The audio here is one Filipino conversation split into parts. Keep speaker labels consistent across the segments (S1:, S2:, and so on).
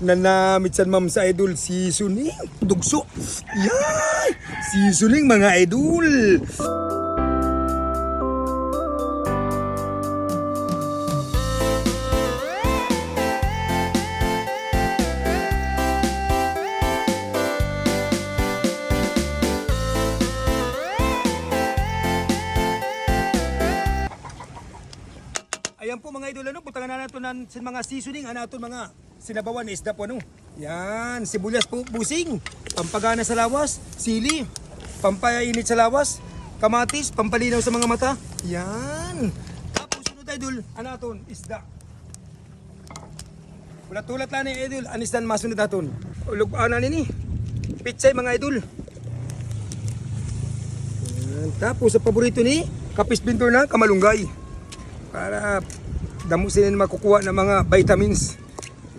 S1: Nanamit san ma'am sa idol seasoning. Dugso. Yay! Seasoning mga idol. Ayan po mga idol, ano, butangan na natin ng mga seasoning, ano ito mga sinabawan na isda po, ano. Yan, sibuyas po, busing, pampagana sa lawas, sili, pampainit sa lawas, kamatis, pampalinaw sa mga mata. Yan. Tapos sunod idol, ano ito, isda. Ulat-ulat lang ni idol, anis dan masunod aton. Ulog pa na nini, pitsay mga idol. Yan. Tapos sa paborito ni, kapis bintor na, kamalunggay. Para damo sila makukuha ng mga vitamins.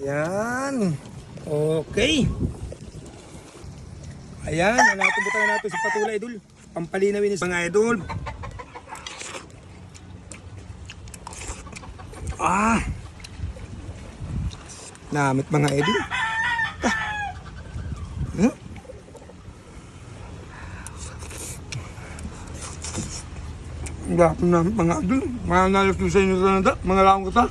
S1: Yan. Okay. Ayan, natubutang natin sa patula idol. Pampalinawin sa mga idol. Namit mga idol. Gapon na mga idol. Mga nalas sa inyo sa nanda. Mga laong kata.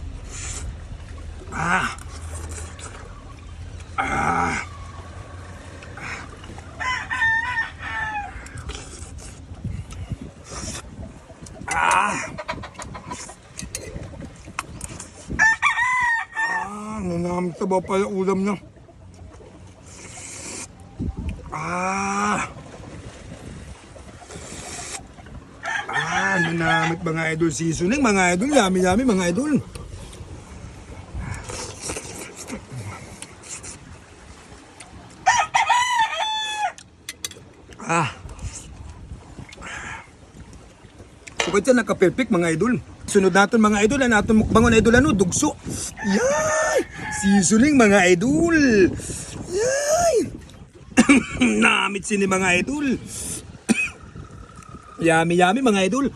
S1: Nanamit sa ba pala ulam niya. Nanamit mga idol seasoning, mga idol, yummy mga idol. Sukad siya naka-perfect mga idol. Sunod natin mga idol, natin mukbangon idol, ano, dugso. Yay! Seasoning mga idol. Yay! Namit sini mga idol. Yummy mga idol.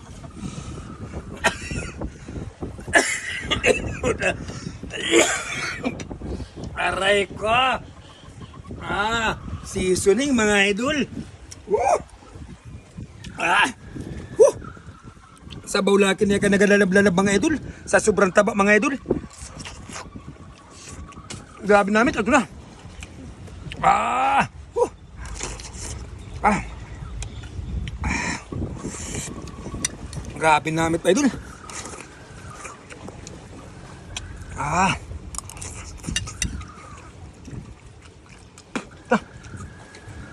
S1: Aray ko. Seasoning mga idol. Sabaw lakin niya ka nagalalab-lalab mga idol. Sa sobrang taba mga idol. Grabe namin. Ito na. Grabe namin idol.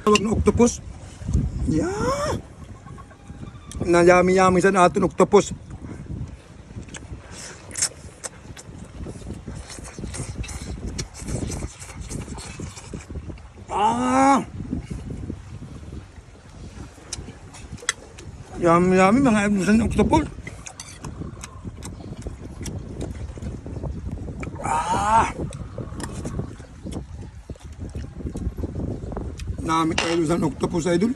S1: Tawag na octopus. Yeah. Nayami-yami sa natin octopus. Yummy mga ibon sa octopus. Namit tayo sa octopus idol.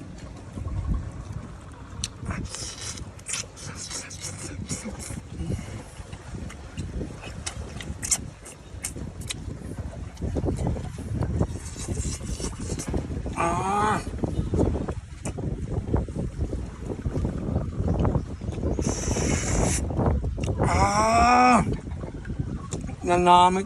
S1: Nanamit.